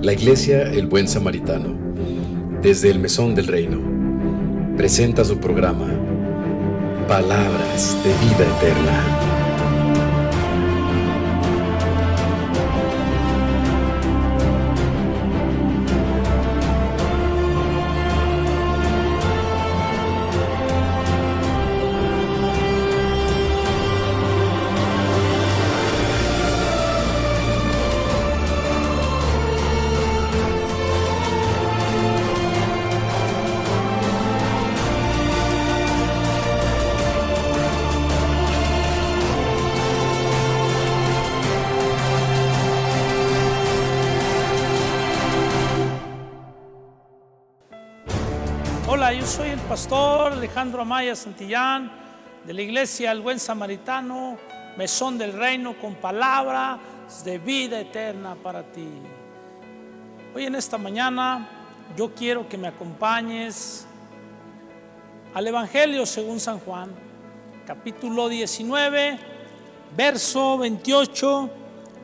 La Iglesia El Buen Samaritano, desde el Mesón del Reino, presenta su programa Palabras de Vida Eterna. Hola, yo soy el pastor Alejandro Amaya Santillán de la Iglesia El Buen Samaritano, Mesón del Reino, con palabras de vida eterna para ti. Hoy en esta mañana yo quiero que me acompañes al Evangelio según San Juan, capítulo 19, verso 28,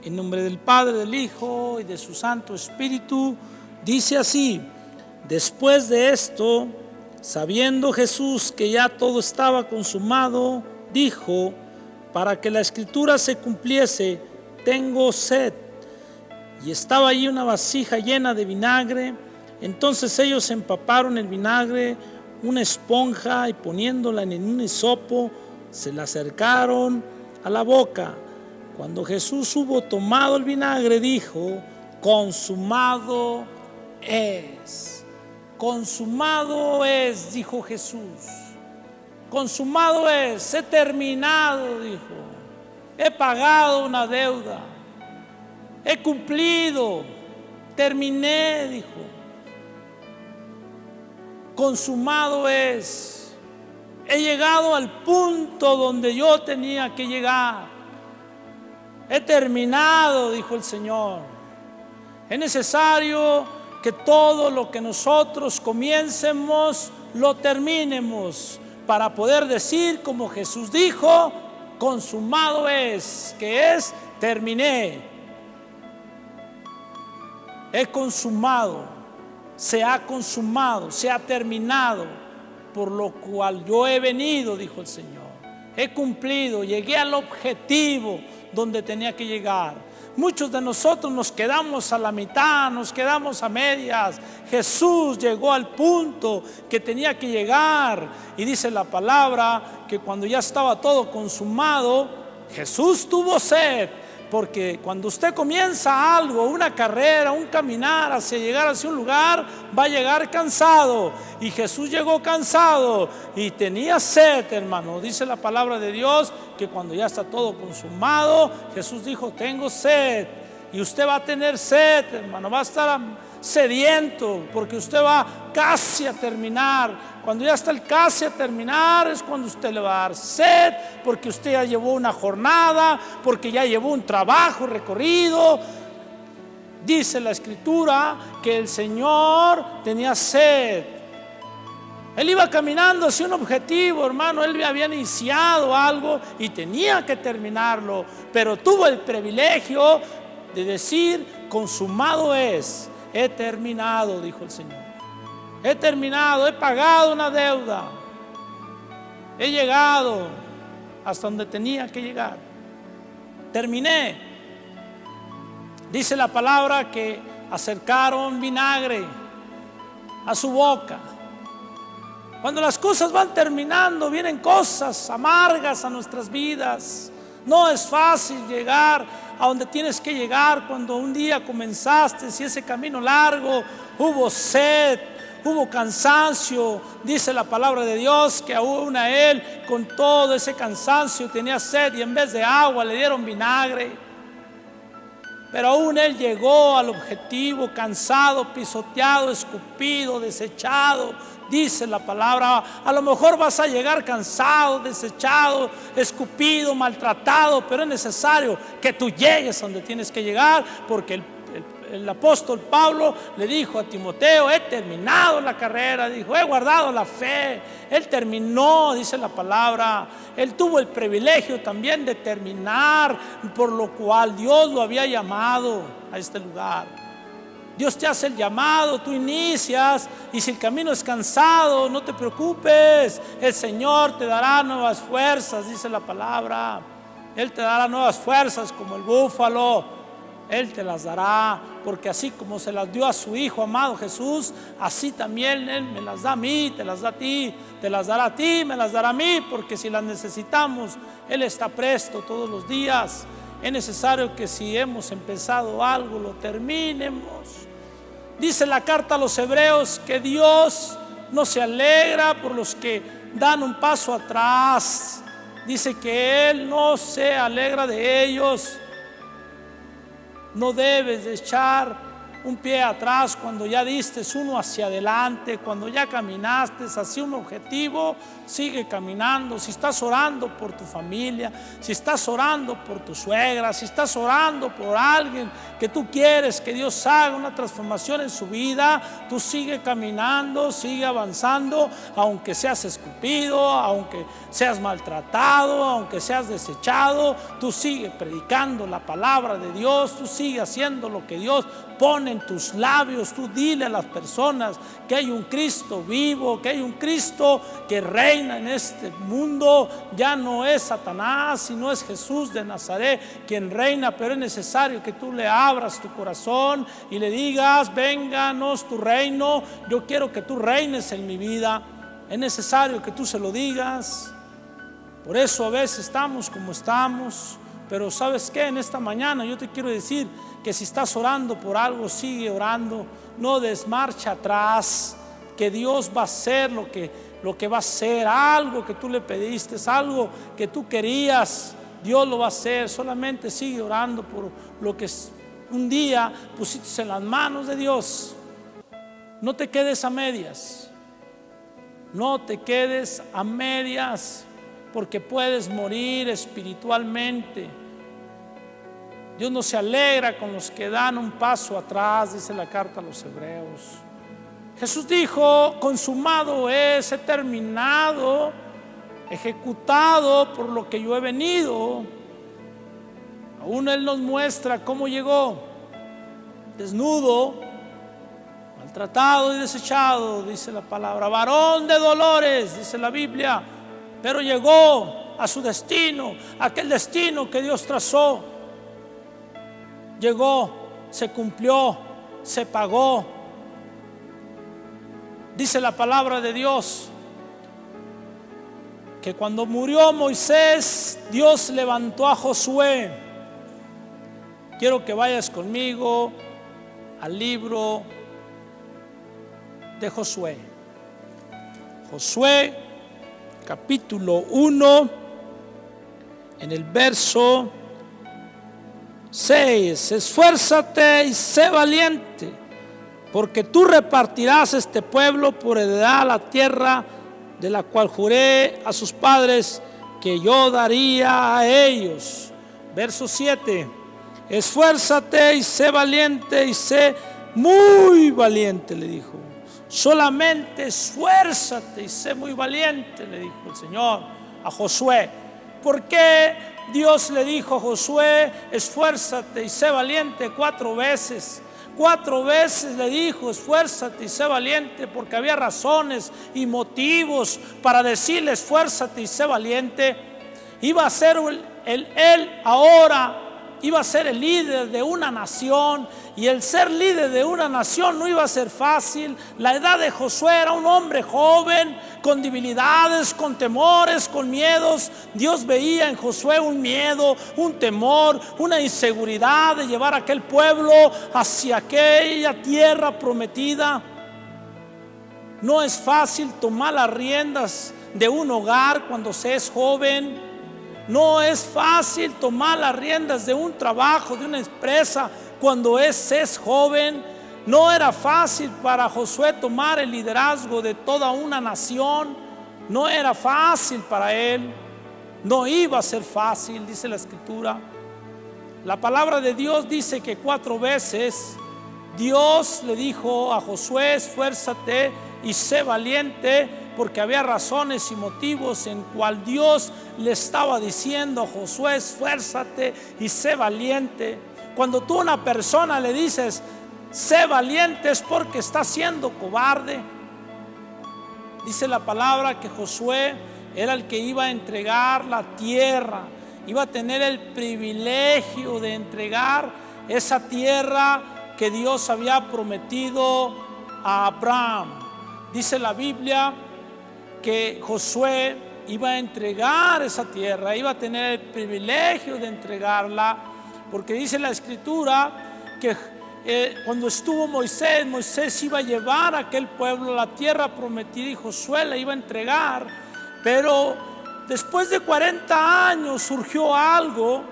en nombre del Padre, del Hijo y de su Santo Espíritu. Dice así: después de esto, sabiendo Jesús que ya todo estaba consumado, dijo, para que la escritura se cumpliese: tengo sed. Y estaba allí una vasija llena de vinagre. Entonces ellos empaparon el vinagre, una esponja, y poniéndola en un hisopo, se la acercaron a la boca. Cuando Jesús hubo tomado el vinagre, dijo: consumado es. Consumado es, dijo Jesús. Consumado es, he terminado, dijo. He pagado una deuda. He cumplido, terminé, dijo. Consumado es. He llegado al punto donde yo tenía que llegar. He terminado, dijo el Señor. Es necesario que todo lo que nosotros comiencemos, lo terminemos, para poder decir como Jesús dijo: consumado es, que es, terminé. He consumado, se ha consumado, se ha terminado, por lo cual yo he venido, dijo el Señor. He cumplido, llegué al objetivo donde tenía que llegar. Muchos de nosotros nos quedamos a la mitad, nos quedamos a medias. Jesús llegó al punto que tenía que llegar. Y dice la palabra que cuando ya estaba todo consumado, Jesús tuvo sed. Porque cuando usted comienza algo, una carrera, un caminar hacia llegar hacia un lugar, va a llegar cansado. Y Jesús llegó cansado y tenía sed, hermano. Dice la palabra de Dios que cuando ya está todo consumado, Jesús dijo: tengo sed. Y usted va a tener sed, hermano. Va a estar sediento porque usted va casi a terminar. Cuando ya está el casi a terminar, es cuando usted le va a dar sed, porque usted ya llevó una jornada, porque ya llevó un trabajo recorrido. Dice la Escritura que el Señor tenía sed. Él iba caminando hacia un objetivo, hermano. Él había iniciado algo y tenía que terminarlo, pero tuvo el privilegio de decir: consumado es, he terminado, dijo el Señor. He terminado, he pagado una deuda. He llegado hasta donde tenía que llegar. Terminé. Dice la palabra que acercaron vinagre a su boca. Cuando las cosas van terminando, vienen cosas amargas a nuestras vidas. No es fácil llegar a donde tienes que llegar cuando un día comenzaste, si ese camino largo, hubo sed, hubo cansancio. Dice la palabra de Dios que aún a él, con todo ese cansancio, tenía sed y en vez de agua le dieron vinagre. Pero aún él llegó al objetivo cansado, pisoteado, escupido, desechado. Dice la palabra: a lo mejor vas a llegar cansado, desechado, escupido, maltratado, pero es necesario que tú llegues a donde tienes que llegar, porque el apóstol Pablo le dijo a Timoteo: he terminado la carrera, dijo, he guardado la fe. Él terminó, dice la palabra. Él tuvo el privilegio también de terminar, por lo cual Dios lo había llamado a este lugar. Dios te hace el llamado, tú inicias, y si el camino es cansado, no te preocupes, el Señor te dará nuevas fuerzas, dice la palabra. Él te dará nuevas fuerzas como el búfalo, Él te las dará, porque así como se las dio a su Hijo amado Jesús, así también Él me las da a mí, te las da a ti, te las dará a ti, me las dará a mí, porque si las necesitamos, Él está presto todos los días. Es necesario que si hemos empezado algo, lo terminemos. Dice la carta a los Hebreos que Dios no se alegra por los que dan un paso atrás. Dice que Él no se alegra de ellos. No debes de echar un pie atrás cuando ya diste uno hacia adelante, cuando ya caminaste hacia un objetivo. Sigue caminando. Si estás orando por tu familia, si estás orando por tu suegra, si estás orando por alguien que tú quieres que Dios haga una transformación en su vida, tú sigue caminando, sigue avanzando, aunque seas escupido, aunque seas maltratado, aunque seas desechado, tú sigue predicando la palabra de Dios, tú sigue haciendo lo que Dios pone en tus labios. Tú dile a las personas que hay un Cristo vivo, que hay un Cristo que reina en este mundo. Ya no es Satanás, sino es Jesús de Nazaret quien reina, pero es necesario que tú le abras tu corazón y le digas: vénganos tu reino, yo quiero que tú reines en mi vida. Es necesario que tú se lo digas. Por eso a veces estamos como estamos. Pero ¿sabes qué? En esta mañana yo te quiero decir que si estás orando por algo, sigue orando. No des marcha atrás, que Dios va a hacer lo que va a hacer. Algo que tú le pediste, algo que tú querías, Dios lo va a hacer. Solamente sigue orando por lo que un día pusiste en las manos de Dios. No te quedes a medias. No te quedes a medias, porque puedes morir espiritualmente. Dios no se alegra con los que dan un paso atrás, dice la carta a los Hebreos. Jesús dijo: consumado es, he terminado, ejecutado por lo que yo he venido. Aún Él nos muestra cómo llegó: desnudo, maltratado y desechado, dice la palabra, varón de dolores, dice la Biblia. Pero llegó a su destino, aquel destino que Dios trazó. Llegó, se cumplió, se pagó. Dice la palabra de Dios que cuando murió Moisés, Dios levantó a Josué. Quiero que vayas conmigo al libro de Josué. Josué capítulo 1, en el verso 6. Esfuérzate y sé valiente, porque tú repartirás este pueblo por heredad la tierra de la cual juré a sus padres que yo daría a ellos. Verso 7. Esfuérzate y sé valiente, y sé muy valiente, le dijo. Solamente esfuérzate y sé muy valiente, le dijo el Señor a Josué. ¿Por qué Dios le dijo a Josué: esfuérzate y sé valiente 4 veces? 4 veces le dijo: esfuérzate y sé valiente, porque había razones y motivos para decirle: esfuérzate y sé valiente. Iba a ser él ahora, iba a ser el líder de una nación, y el ser líder de una nación no iba a ser fácil. La edad de Josué era un hombre joven, con debilidades, con temores, con miedos. Dios veía en Josué un miedo, un temor, una inseguridad de llevar a aquel pueblo hacia aquella tierra prometida. No es fácil tomar las riendas de un hogar cuando se es joven. No es fácil tomar las riendas de un trabajo, de una empresa, cuando se es joven. No era fácil para Josué tomar el liderazgo de toda una nación. No era fácil para él. No iba a ser fácil, dice la Escritura. La palabra de Dios dice que 4 veces Dios le dijo a Josué: esfuérzate y sé valiente, porque había razones y motivos en cual Dios le estaba diciendo a Josué: esfuérzate y sé valiente. Cuando tú a una persona le dices: sé valiente, es porque estás siendo cobarde. Dice la palabra que Josué era el que iba a entregar la tierra, iba a tener el privilegio de entregar esa tierra que Dios había prometido a Abraham. Dice la Biblia que Josué iba a entregar esa tierra, iba a tener el privilegio de entregarla, porque dice la Escritura que cuando estuvo Moisés iba a llevar a aquel pueblo a la tierra prometida y Josué la iba a entregar. Pero después de 40 años surgió algo,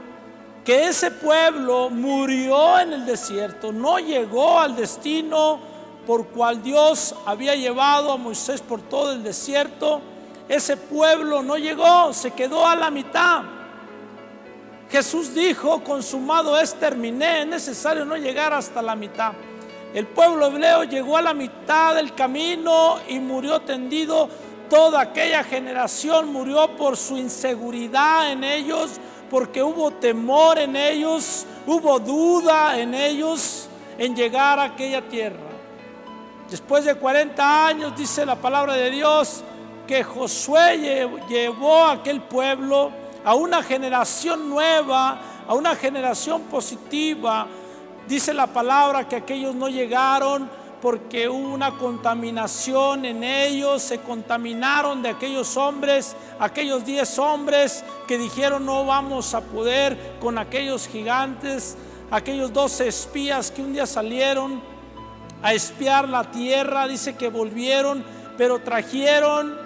que ese pueblo murió en el desierto, no llegó al destino por cual Dios había llevado a Moisés por todo el desierto. Ese pueblo no llegó, se quedó a la mitad. Jesús dijo: consumado es, terminé. Es necesario no llegar hasta la mitad. El pueblo hebreo llegó a la mitad del camino y murió tendido. Toda aquella generación murió por su inseguridad en ellos, porque hubo temor en ellos, hubo duda en ellos en llegar a aquella tierra. Después de 40 años, dice la palabra de Dios, que Josué llevó a aquel pueblo a una generación nueva, a una generación positiva. Dice la palabra que aquellos no llegaron porque hubo una contaminación en ellos, se contaminaron de aquellos hombres, aquellos 10 hombres que dijeron: no vamos a poder con aquellos gigantes, aquellos 12 espías que un día salieron a espiar la tierra. Dice que volvieron, pero trajeron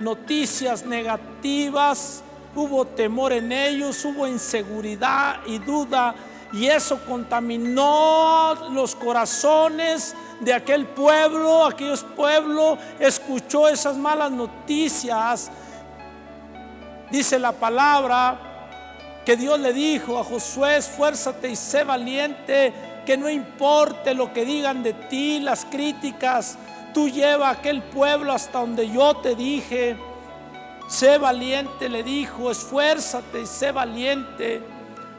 noticias negativas, hubo temor en ellos, hubo inseguridad y duda, y eso contaminó los corazones de aquel pueblo. Aquel pueblo escuchó esas malas noticias. Dice la palabra que Dios le dijo a Josué: esfuérzate y sé valiente, que no importe lo que digan de ti, las críticas, tú lleva a aquel pueblo hasta donde yo te dije. Sé valiente, le dijo, esfuérzate y sé valiente.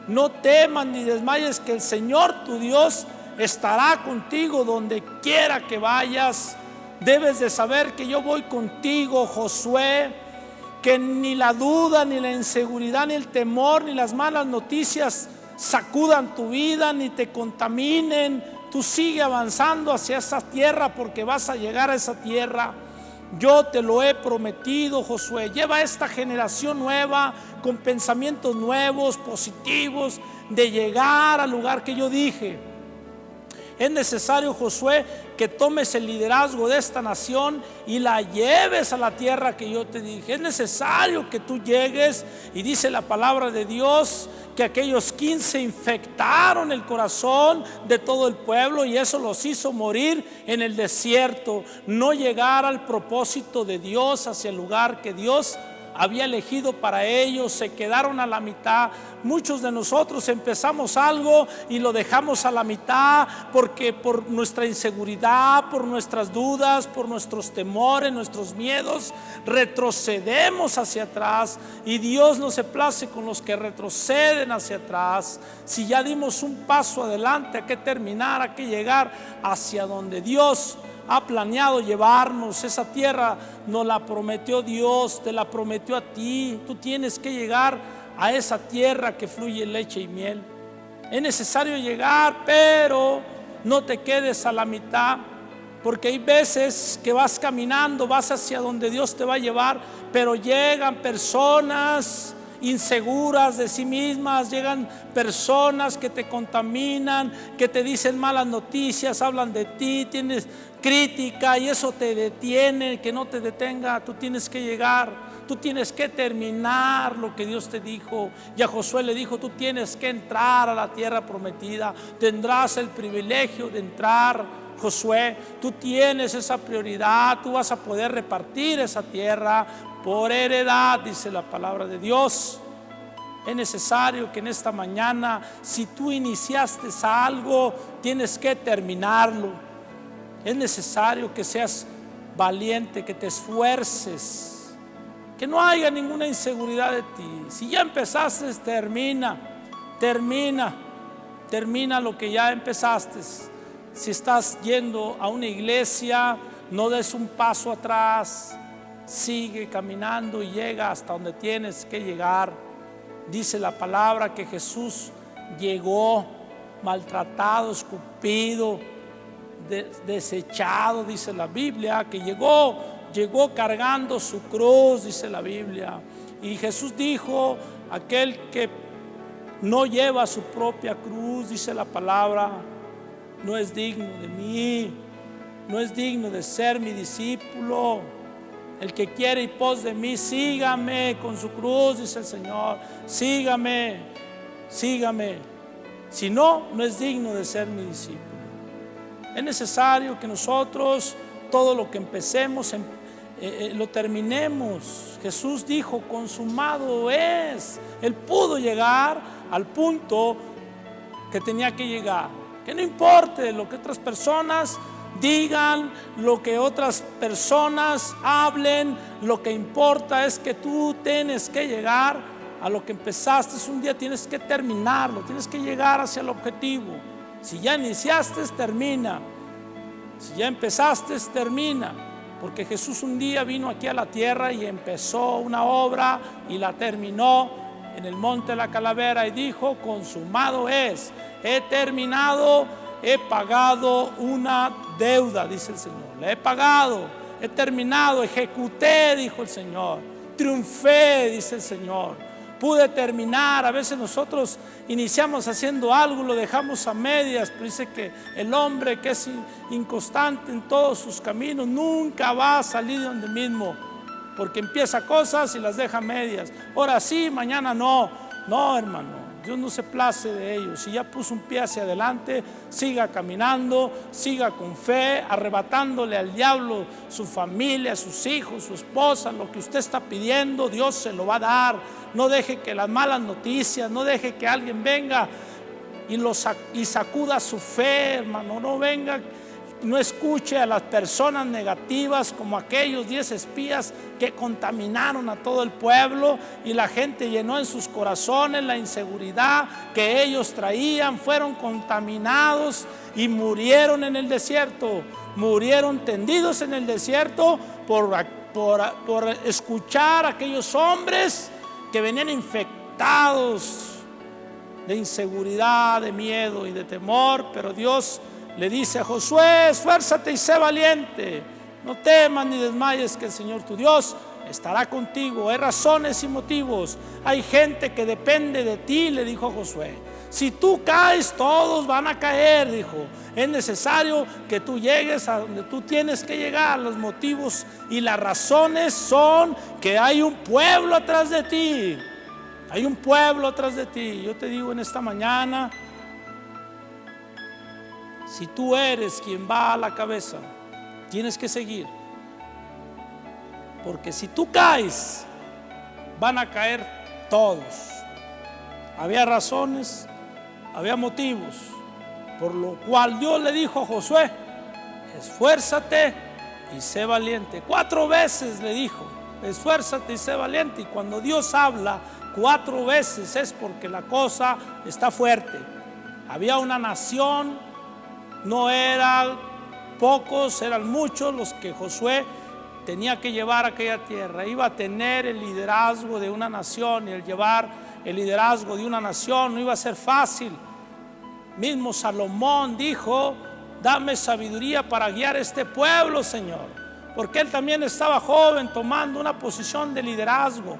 No temas ni desmayes, que el Señor tu Dios estará contigo donde quiera que vayas. Debes de saber que yo voy contigo, Josué, que ni la duda, ni la inseguridad, ni el temor, ni las malas noticias sacudan tu vida, ni te contaminen. Tú sigue avanzando hacia esa tierra, porque vas a llegar a esa tierra. Yo te lo he prometido, Josué. Lleva a esta generación nueva con pensamientos nuevos, positivos, de llegar al lugar que yo dije. Es necesario, Josué, que tomes el liderazgo de esta nación y la lleves a la tierra que yo te dije. Es necesario que tú llegues. Y dice la palabra de Dios que aquellos 15 infectaron el corazón de todo el pueblo, y eso los hizo morir en el desierto, no llegar al propósito de Dios, hacia el lugar que Dios había elegido para ellos. Se quedaron a la mitad. Muchos de nosotros empezamos algo y lo dejamos a la mitad, porque por nuestra inseguridad, por nuestras dudas, por nuestros temores, nuestros miedos, retrocedemos hacia atrás. Y Dios no se place con los que retroceden hacia atrás. Si ya dimos un paso adelante, hay que terminar, hay que llegar hacia donde Dios ha planeado llevarnos. Esa tierra nos la prometió Dios, te la prometió a ti. Tú tienes que llegar a esa tierra que fluye leche y miel. Es necesario llegar, pero no te quedes a la mitad, porque hay veces que vas caminando, vas hacia donde Dios te va a llevar, pero llegan personas inseguras de sí mismas, llegan personas que te contaminan, que te dicen malas noticias, hablan de ti, tienes crítica, y eso te detiene. Que no te detenga. Tú tienes que llegar, tú tienes que terminar lo que Dios te dijo. Y a Josué le dijo: tú tienes que entrar a la tierra prometida. Tendrás el privilegio de entrar, Josué. Tú tienes esa prioridad. Tú vas a poder repartir esa tierra por heredad, dice la palabra de Dios. Es necesario que en esta mañana, si tú iniciaste algo, tienes que terminarlo. Es necesario que seas valiente, que te esfuerces, que no haya ninguna inseguridad de ti. Si ya empezaste, termina lo que ya empezaste. Si estás yendo a una iglesia, no des un paso atrás, sigue caminando y llega hasta donde tienes que llegar. Dice la palabra que Jesús llegó maltratado, escupido, desechado, dice la Biblia, que llegó cargando su cruz, dice la Biblia. Y Jesús dijo: aquel que no lleva su propia cruz, dice la palabra, no es digno de mí, no es digno de ser mi discípulo. El que quiere ir pos de mí, sígame con su cruz, dice el Señor. Sígame, sígame. Si no, no es digno de ser mi discípulo. Es necesario que nosotros todo lo que empecemos lo terminemos. Jesús dijo: consumado es. Él pudo llegar al punto que tenía que llegar. Que no importe lo que otras personas digan, lo que otras personas hablen, lo que importa es que tú tienes que llegar a lo que empezaste. Un día tienes que terminarlo, tienes que llegar hacia el objetivo. Si ya iniciaste, termina. Si ya empezaste, termina. Porque Jesús un día vino aquí a la tierra y empezó una obra y la terminó en el monte de la Calavera y dijo: consumado es, he terminado, he pagado una deuda, dice el Señor. Le he pagado, he terminado, ejecuté, dijo el Señor. Triunfé, dice el Señor. Pude terminar. A veces nosotros iniciamos haciendo algo, lo dejamos a medias, pero dice que el hombre que es inconstante en todos sus caminos nunca va a salir de donde mismo, porque empieza cosas y las deja a medias. Ahora sí, mañana no. No, hermano, Dios no se place de ellos. Si ya puso un pie hacia adelante, siga caminando, siga con fe, arrebatándole al diablo su familia, sus hijos, su esposa. Lo que usted está pidiendo, Dios se lo va a dar. No deje que las malas noticias, no deje que alguien venga y sacuda su fe, hermano. No venga, no escuche a las personas negativas como aquellos 10 espías que contaminaron a todo el pueblo, y la gente llenó en sus corazones la inseguridad que ellos traían. Fueron contaminados y murieron en el desierto. Murieron tendidos en el desierto por escuchar a aquellos hombres que venían infectados de inseguridad, de miedo y de temor. Pero Dios le dice a Josué: esfuérzate y sé valiente, no temas ni desmayes, que el Señor tu Dios estará contigo. Hay razones y motivos, hay gente que depende de ti, le dijo Josué. Si tú caes, todos van a caer, dijo. Es necesario que tú llegues a donde tú tienes que llegar. Los motivos y las razones son que hay un pueblo atrás de ti. Hay un pueblo atrás de ti. Yo te digo en esta mañana, si tú eres quien va a la cabeza, tienes que seguir. Porque si tú caes, van a caer todos. Había razones, había motivos, por lo cual Dios le dijo a Josué: esfuérzate y sé valiente. 4 veces le dijo: esfuérzate y sé valiente. Y cuando Dios habla 4 veces es porque la cosa está fuerte. Había una nación, no eran pocos, eran muchos los que Josué tenía que llevar a aquella tierra. Iba a tener el liderazgo de una nación, y el llevar el liderazgo de una nación no iba a ser fácil. Mismo Salomón dijo: dame sabiduría para guiar este pueblo, Señor, porque él también estaba joven, tomando una posición de liderazgo.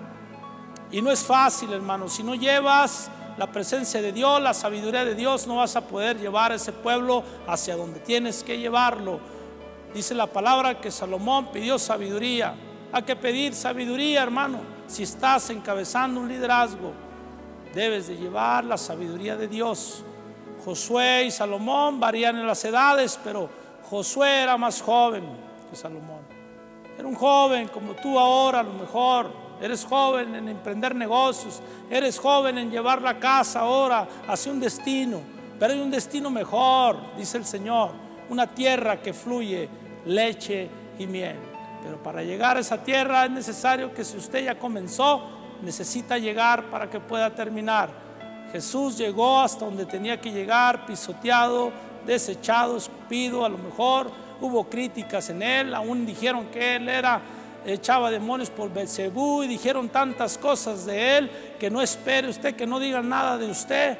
Y no es fácil, hermano. Si no llevas la presencia de Dios, la sabiduría de Dios, no vas a poder llevar a ese pueblo hacia donde tienes que llevarlo. Dice la palabra que Salomón pidió sabiduría. Hay que pedir sabiduría, hermano. Si estás encabezando un liderazgo, debes de llevar la sabiduría de Dios. Josué y Salomón varían en las edades, pero Josué era más joven que Salomón. Era un joven como tú ahora, a lo mejor. Eres joven en emprender negocios, eres joven en llevar la casa ahora hacia un destino, pero hay un destino mejor, dice el Señor, una tierra que fluye leche y miel. Pero para llegar a esa tierra es necesario que, si usted ya comenzó, necesita llegar para que pueda terminar. Jesús llegó hasta donde tenía que llegar, pisoteado, desechado, escupido. A lo mejor hubo críticas en él, aún dijeron que él echaba demonios por Belcebú, y dijeron tantas cosas de él, que no espere usted, que no digan nada de usted.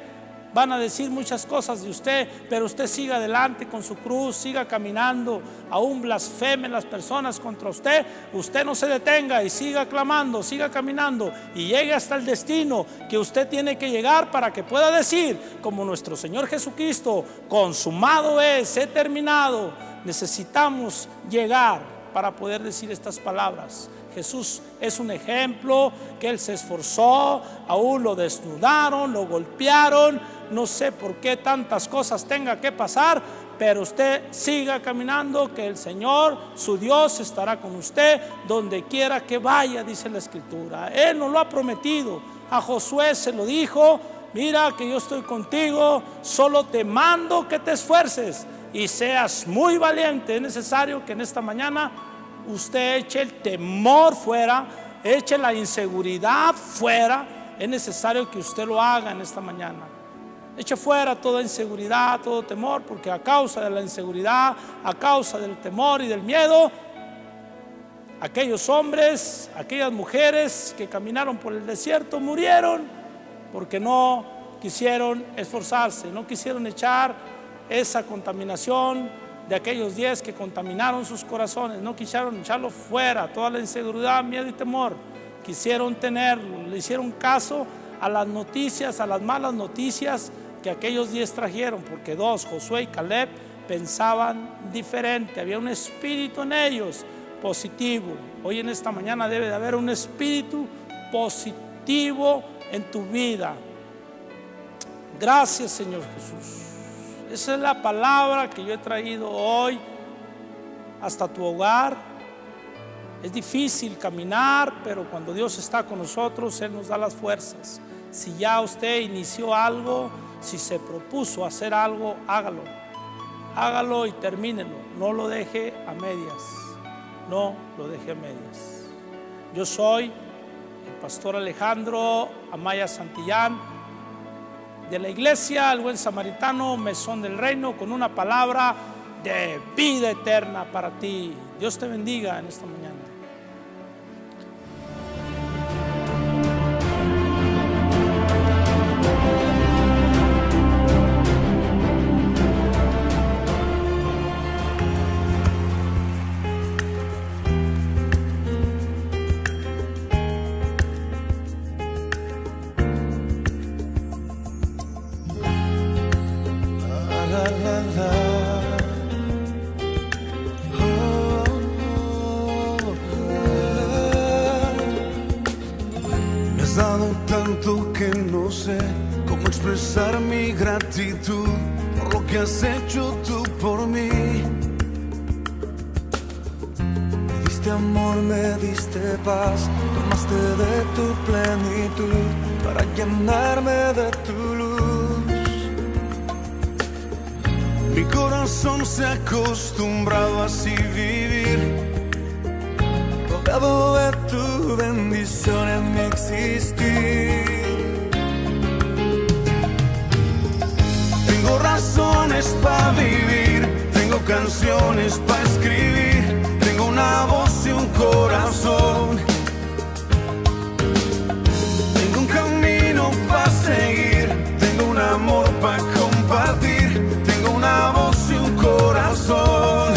Van a decir muchas cosas de usted, pero usted siga adelante con su cruz, siga caminando. Aún blasfemen las personas contra usted, usted no se detenga y siga clamando, siga caminando y llegue hasta el destino que usted tiene que llegar, para que pueda decir como nuestro Señor Jesucristo: consumado es, he terminado. Necesitamos llegar para poder decir estas palabras. Jesús es un ejemplo, que Él se esforzó, aún lo desnudaron, lo golpearon. No sé por qué tantas cosas tenga que pasar, pero usted siga caminando, que el Señor, su Dios, estará con usted donde quiera que vaya, dice la Escritura. Él nos lo ha prometido. A Josué se lo dijo: mira que yo estoy contigo, solo te mando que te esfuerces y seas muy valiente. Es necesario que en esta mañana usted eche el temor fuera, eche la inseguridad fuera. Es necesario que usted lo haga en esta mañana. Eche fuera toda inseguridad, todo temor, porque a causa de la inseguridad, a causa del temor y del miedo, aquellos hombres, aquellas mujeres que caminaron por el desierto murieron, porque no quisieron esforzarse, no quisieron echar esa contaminación de aquellos 10 que contaminaron sus corazones. No quisieron echarlo fuera, toda la inseguridad, miedo y temor. Quisieron tenerlo, le hicieron caso a las noticias, a las malas noticias que aquellos 10 trajeron, porque 2, Josué y Caleb, pensaban diferente. Había un espíritu en ellos positivo. Hoy en esta mañana debe de haber un espíritu positivo en tu vida. Gracias, Señor Jesús. Esa es la palabra que yo he traído hoy hasta tu hogar. Es difícil caminar, pero cuando Dios está con nosotros, Él nos da las fuerzas. Si ya usted inició algo, si se propuso hacer algo, hágalo. Hágalo y termínelo. No lo deje a medias. No lo deje a medias. Yo soy el pastor Alejandro Amaya Santillán, de la iglesia El Buen Samaritano, Mesón del Reino, con una palabra de vida eterna para ti. Dios te bendiga en esta mañana. Me has dado tanto que no sé cómo expresar mi gratitud por lo que has hecho tú por mí. Me diste amor, me diste paz, tomaste de tu plenitud para llenarme de tu luz. Mi corazón se ha acostumbrado a así vivir, rodeado de tu bendición en mi existir. Tengo razones para vivir, tengo canciones para escribir, tengo una voz y un corazón, tengo un camino para seguir, tengo un amor para compartir, tengo una voz y un corazón.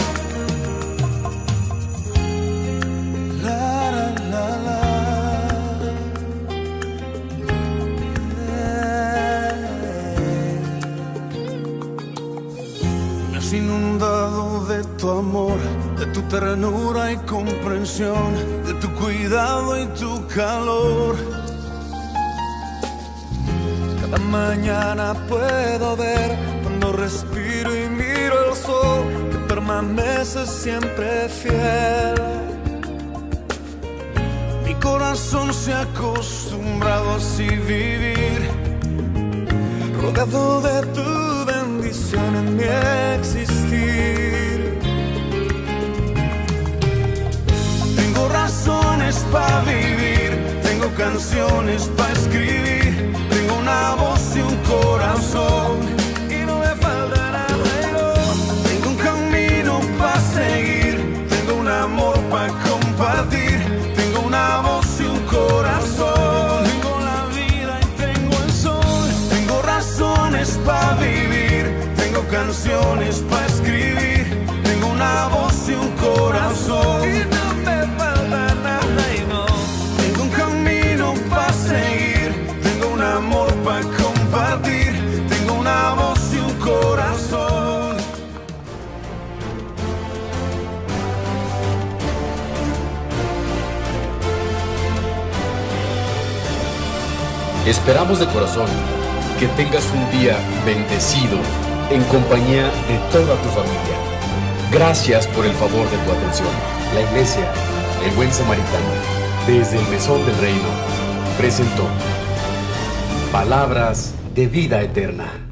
Me has inundado de tu amor, de tu ternura y comprensión, de tu cuidado y tu calor. Cada mañana puedo ver, cuando respiro y miro el sol, que permaneces siempre fiel. Mi corazón se ha acostumbrado a así vivir, rodeado de tu bendición en mi existir. Tengo razones para vivir, tengo canciones para escribir, tengo una voz y un corazón, y no me faltará nada. canciones para escribir, tengo una voz y un corazón. Y no me falta nada y no. Tengo un camino para seguir, tengo un amor para compartir, tengo una voz y un corazón. Esperamos de corazón que tengas un día bendecido en compañía de toda tu familia. Gracias por el favor de tu atención. La Iglesia, el Buen Samaritano, desde el Mesón del Reino, presentó Palabras de Vida Eterna.